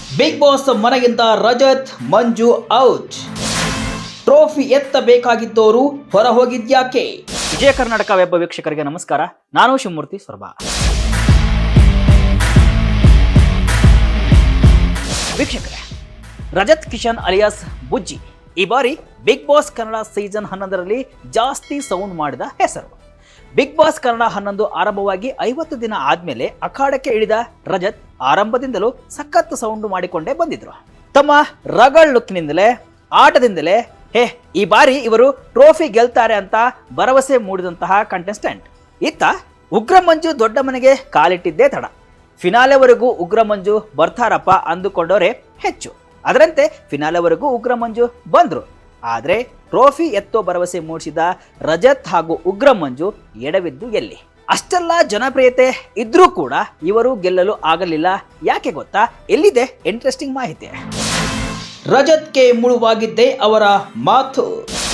Big boss ಮನೆಯಿಂದ ರಜತ್ ಮಂಜು out. Trophy ಎತ್ತಬೇಕಾಗಿದ್ದವರು ಹೊರ ಹೋಗಿದ್ಯಾಕೆ? Vijaya Karnataka web ವೀಕ್ಷಕರಿಗೆ ನಮಸ್ಕಾರ. ನಾನು ಶಿವಮೂರ್ತಿ ಸೊರಬ. ವೀಕ್ಷಕರೇ, ರಜತ್ ಕಿಶನ್ ಅಲಿಯಾಸ್ ಬುಜ್ಜಿ ಈ ಬಾರಿ ಬಿಗ್ ಬಾಸ್ ಕನ್ನಡ ಸೀಸನ್ 11ರಲ್ಲಿ ಜಾಸ್ತಿ ಸೌಂಡ್ ಮಾಡಿದ ಹೆಸರು. ಬಿಗ್ ಬಾಸ್ ಕನ್ನಡ 11 ಆರಂಭವಾಗಿ 50 ದಿನ ಆದ್ಮೇಲೆ ಅಖಾಡಕ್ಕೆ ಇಳಿದ ರಜತ್ ಆರಂಭದಿಂದಲೂ ಸಖತ್ ಸೌಂಡ್ ಮಾಡಿಕೊಂಡೇ ಬಂದಿದ್ರು. ತಮ್ಮ ರಗಳ್ ಲುಕ್ನಿಂದಲೇ, ಆಟದಿಂದಲೇ ಈ ಬಾರಿ ಇವರು ಟ್ರೋಫಿ ಗೆಲ್ತಾರೆ ಅಂತ ಭರವಸೆ ಮೂಡಿದಂತಹ ಕಂಟೆಸ್ಟೆಂಟ್. ಇತ್ತ ಉಗ್ರ ಮಂಜು ದೊಡ್ಡ ಮನೆಗೆ ಕಾಲಿಟ್ಟಿದ್ದೇ ತಡ. ಫಿನಾಲೆವರೆಗೂ ಉಗ್ರ ಮಂಜು ಬರ್ತಾರಪ್ಪ ಅಂದುಕೊಂಡವರೇ ಹೆಚ್ಚು. ಅದರಂತೆ ಫಿನಾಲೆವರೆಗೂ ಉಗ್ರ ಮಂಜು ಬಂದ್ರು. ಆದರೆ ಟ್ರೋಫಿ ಎತ್ತೋ ಭರವಸೆ ಮೂಡಿಸಿದ ರಜತ್ ಹಾಗೂ ಉಗ್ರ ಮಂಜು ಎಡವಿದ್ದು ಎಲ್ಲಿ? ಅಷ್ಟೆಲ್ಲ ಜನಪ್ರಿಯತೆ ಇದ್ರೂ ಕೂಡ ಇವರು ಗೆಲ್ಲಲು ಆಗಲಿಲ್ಲ. ಯಾಕೆ ಗೊತ್ತಾ? ಎಲ್ಲಿದೆ ಇಂಟ್ರೆಸ್ಟಿಂಗ್ ಮಾಹಿತಿ. ರಜತ್ಗೆ ಮುಳುವಾಗಿದ್ದೇ ಅವರ ಮಾತು.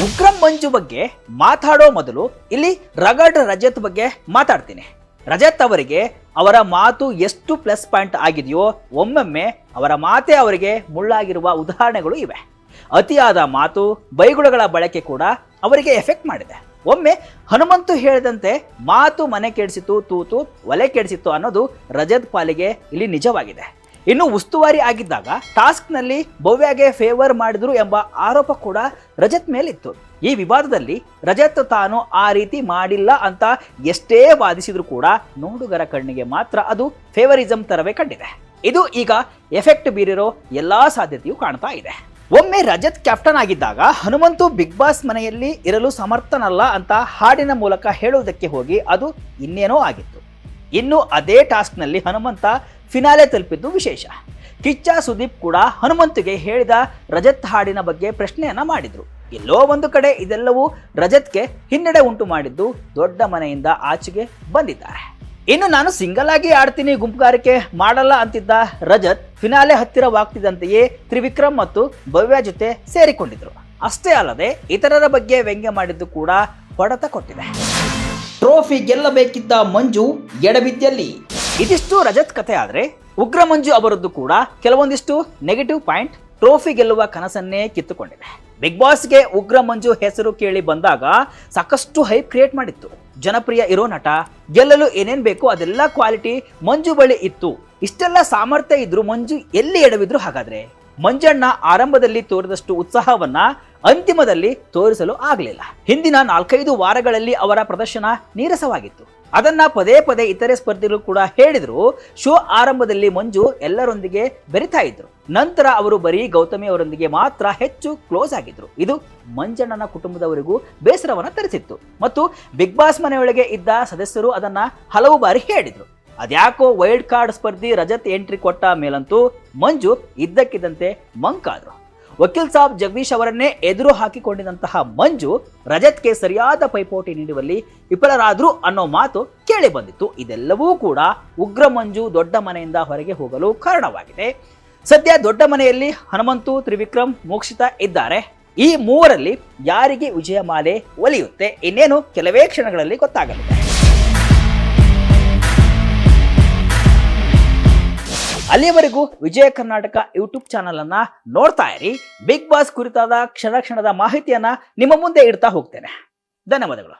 ಉಗ್ರ ಮಂಜು ಬಗ್ಗೆ ಮಾತಾಡೋ ಮೊದಲು ಇಲ್ಲಿ ರಗಡ್ ರಜತ್ ಬಗ್ಗೆ ಮಾತಾಡ್ತೀನಿ. ರಜತ್ ಅವರಿಗೆ ಅವರ ಮಾತು ಎಷ್ಟು ಪ್ಲಸ್ ಪಾಯಿಂಟ್ ಆಗಿದೆಯೋ, ಒಮ್ಮೊಮ್ಮೆ ಅವರ ಮಾತೇ ಅವರಿಗೆ ಮುಳ್ಳಾಗಿರುವ ಉದಾಹರಣೆಗಳು ಇವೆ. ಅತಿಯಾದ ಮಾತು, ಬೈಗುಳಗಳ ಬಳಕೆ ಕೂಡ ಅವರಿಗೆ ಎಫೆಕ್ಟ್ ಮಾಡಿದೆ. ಒಮ್ಮೆ ಹನುಮಂತು ಹೇಳಿದಂತೆ ಮಾತು ಮನೆ ಕೆಡಿಸಿತು, ತೂತು ಒಲೆ ಕೆಡಿಸಿತು ಅನ್ನೋದು ರಜತ್ ಪಾಲಿಗೆ ಇಲ್ಲಿ ನಿಜವಾಗಿದೆ. ಇನ್ನು ಉಸ್ತುವಾರಿ ಆಗಿದ್ದಾಗ ಟಾಸ್ಕ್ನಲ್ಲಿ ಭವ್ಯಗೆ ಫೇವರ್ ಮಾಡಿದ್ರು ಎಂಬ ಆರೋಪ ಕೂಡ ರಜತ್ ಮೇಲಿತ್ತು. ಈ ವಿವಾದದಲ್ಲಿ ರಜತ್ ತಾನು ಆ ರೀತಿ ಮಾಡಿಲ್ಲ ಅಂತ ಎಷ್ಟೇ ವಾದಿಸಿದ್ರು ಕೂಡ ನೋಡುಗರ ಕಣ್ಣಿಗೆ ಮಾತ್ರ ಅದು ಫೇವರಿಸಂ ತರವೇ ಕಂಡಿದೆ. ಇದು ಈಗ ಎಫೆಕ್ಟ್ ಬೀರಿರೋ ಎಲ್ಲಾ ಸಾಧ್ಯತೆಯೂ ಕಾಣ್ತಾ ಇದೆ. ಒಮ್ಮೆ ರಜತ್ ಕ್ಯಾಪ್ಟನ್ ಆಗಿದ್ದಾಗ ಹನುಮಂತು ಬಿಗ್ ಬಾಸ್ ಮನೆಯಲ್ಲಿ ಇರಲು ಸಮರ್ಥನಲ್ಲ ಅಂತ ಹಾಡಿನ ಮೂಲಕ ಹೇಳುವುದಕ್ಕೆ ಹೋಗಿ ಅದು ಇನ್ನೇನೋ ಆಗಿತ್ತು. ಇನ್ನು ಅದೇ ಟಾಸ್ಕ್ನಲ್ಲಿ ಹನುಮಂತ ಫಿನಾಲೆ ತಲುಪಿದ್ದು ವಿಶೇಷ. ಕಿಚ್ಚ ಸುದೀಪ್ ಕೂಡ ಹನುಮಂತುಗೆ ಹೇಳಿದ ರಜತ್ ಹಾಡಿನ ಬಗ್ಗೆ ಪ್ರಶ್ನೆಯನ್ನ ಮಾಡಿದ್ರು. ಎಲ್ಲೋ ಒಂದು ಕಡೆ ಇದೆಲ್ಲವೂ ರಜತ್ಗೆ ಹಿನ್ನಡೆ ಉಂಟು ಮಾಡಿದ್ದು ದೊಡ್ಡ ಮನೆಯಿಂದ ಆಚೆಗೆ ಬಂದಿದ್ದಾರೆ. ಇನ್ನು ನಾನು ಸಿಂಗಲ್ ಆಗಿ ಆಡ್ತೀನಿ, ಗುಂಪುಗಾರಿಕೆ ಮಾಡಲ್ಲ ಅಂತಿದ್ದ ರಜತ್ ಫಿನಾಲೆ ಹತ್ತಿರವಾಗ್ತಿದ್ದಂತೆಯೇ ತ್ರಿವಿಕ್ರಮ್ ಮತ್ತು ಭವ್ಯ ಜೊತೆ ಸೇರಿಕೊಂಡಿದ್ರು. ಅಷ್ಟೇ ಅಲ್ಲದೆ ಇತರರ ಬಗ್ಗೆ ವ್ಯಂಗ್ಯ ಮಾಡಿದ್ದು ಕೂಡ ಹೊಡೆತ ಕೊಟ್ಟಿದೆ. ಟ್ರೋಫಿ ಗೆಲ್ಲಬೇಕಿದ್ದ ಮಂಜು ಎಡಬಿದ್ದಲ್ಲಿ. ಇದಿಷ್ಟು ರಜತ್ ಕಥೆ ಆದ್ರೆ, ಉಗ್ರ ಮಂಜು ಅವರದ್ದು ಕೂಡ ಕೆಲವೊಂದಿಷ್ಟು ನೆಗೆಟಿವ್ ಪಾಯಿಂಟ್ ಟ್ರೋಫಿ ಗೆಲ್ಲುವ ಕನಸನ್ನೇ ಕಿತ್ತುಕೊಂಡಿದೆ. ಬಿಗ್ ಬಾಸ್ಗೆ ಉಗ್ರ ಮಂಜು ಹೆಸರು ಕೇಳಿ ಬಂದಾಗ ಸಾಕಷ್ಟು ಹೈಪ್ ಕ್ರಿಯೇಟ್ ಮಾಡಿತ್ತು. ಜನಪ್ರಿಯ ಇರೋ ನಟ, ಗೆಲ್ಲಲು ಏನೇನ್ ಬೇಕು ಅದೆಲ್ಲ ಕ್ವಾಲಿಟಿ ಮಂಜು ಬಳಿ ಇತ್ತು. ಇಷ್ಟೆಲ್ಲ ಸಾಮರ್ಥ್ಯ ಇದ್ರು ಮಂಜು ಎಲ್ಲಿ ಎಡವಿದ್ರು? ಹಾಗಾದ್ರೆ ಮಂಜಣ್ಣ ಆರಂಭದಲ್ಲಿ ತೋರಿದಷ್ಟು ಉತ್ಸಾಹವನ್ನ ಅಂತಿಮದಲ್ಲಿ ತೋರಿಸಲು ಆಗಲಿಲ್ಲ. ಹಿಂದಿನ 4-5 ವಾರಗಳಲ್ಲಿ ಅವರ ಪ್ರದರ್ಶನ ನೀರಸವಾಗಿತ್ತು. ಅದನ್ನ ಪದೇ ಪದೇ ಇತರೆ ಸ್ಪರ್ಧಿಗಳು ಕೂಡ ಹೇಳಿದ್ರು. ಶೋ ಆರಂಭದಲ್ಲಿ ಮಂಜು ಎಲ್ಲರೊಂದಿಗೆ ಬೆರಿತಾ ಇದ್ರು. ನಂತರ ಅವರು ಬರೀ ಗೌತಮಿ ಅವರೊಂದಿಗೆ ಮಾತ್ರ ಹೆಚ್ಚು ಕ್ಲೋಸ್ ಆಗಿದ್ರು. ಇದು ಮಂಜಣ್ಣನ ಕುಟುಂಬದವರಿಗೂ ಬೇಸರವನ್ನ ತರಿಸಿತ್ತು. ಮತ್ತು ಬಿಗ್ ಬಾಸ್ ಮನೆಯೊಳಗೆ ಇದ್ದ ಸದಸ್ಯರು ಅದನ್ನ ಹಲವು ಬಾರಿ ಹೇಳಿದ್ರು. ಅದ್ಯಾಕೋ ವೈಲ್ಡ್ ಕಾರ್ಡ್ ಸ್ಪರ್ಧಿ ರಜತ್ ಎಂಟ್ರಿ ಕೊಟ್ಟ ಮೇಲಂತೂ ಮಂಜು ಇದ್ದಕ್ಕಿದ್ದಂತೆ ಮಂಕಾದ್ರು. ವಕೀಲ್ ಸಾಬ್ ಜಗದೀಶ್ ಅವರನ್ನೇ ಎದುರು ಹಾಕಿಕೊಂಡಿದ್ದಂತಹ ಮಂಜು ರಜತ್ಗೆ ಸರಿಯಾದ ಪೈಪೋಟಿ ನೀಡುವಲ್ಲಿ ವಿಫಲರಾದ್ರು ಅನ್ನೋ ಮಾತು ಕೇಳಿ ಬಂದಿತ್ತು. ಇದೆಲ್ಲವೂ ಕೂಡ ಉಗ್ರ ಮಂಜು ದೊಡ್ಡ ಮನೆಯಿಂದ ಹೊರಗೆ ಹೋಗಲು ಕಾರಣವಾಗಿದೆ. ಸದ್ಯ ದೊಡ್ಡ ಮನೆಯಲ್ಲಿ ಹನುಮಂತು, ತ್ರಿವಿಕ್ರಮ್, ಮೋಕ್ಷಿತಾ ಇದ್ದಾರೆ. ಈ ಮೂವರಲ್ಲಿ ಯಾರಿಗೆ ವಿಜಯ ಮಾಲೆ ಒಲಿಯುತ್ತೆ ಇನ್ನೇನು ಕೆಲವೇ ಕ್ಷಣಗಳಲ್ಲಿ ಗೊತ್ತಾಗಲಿದೆ. ಅಲ್ಲಿಯವರೆಗೂ ವಿಜಯ ಕರ್ನಾಟಕ ಯೂಟ್ಯೂಬ್ ಚಾನಲ್ ಅನ್ನ ನೋಡ್ತಾ ಇರಿ. ಬಿಗ್ ಬಾಸ್ ಕುರಿತಾದ ಕ್ಷಣ ಕ್ಷಣದ ಮಾಹಿತಿಯನ್ನ ನಿಮ್ಮ ಮುಂದೆ ಇಡ್ತಾ ಹೋಗ್ತೇನೆ. ಧನ್ಯವಾದಗಳು.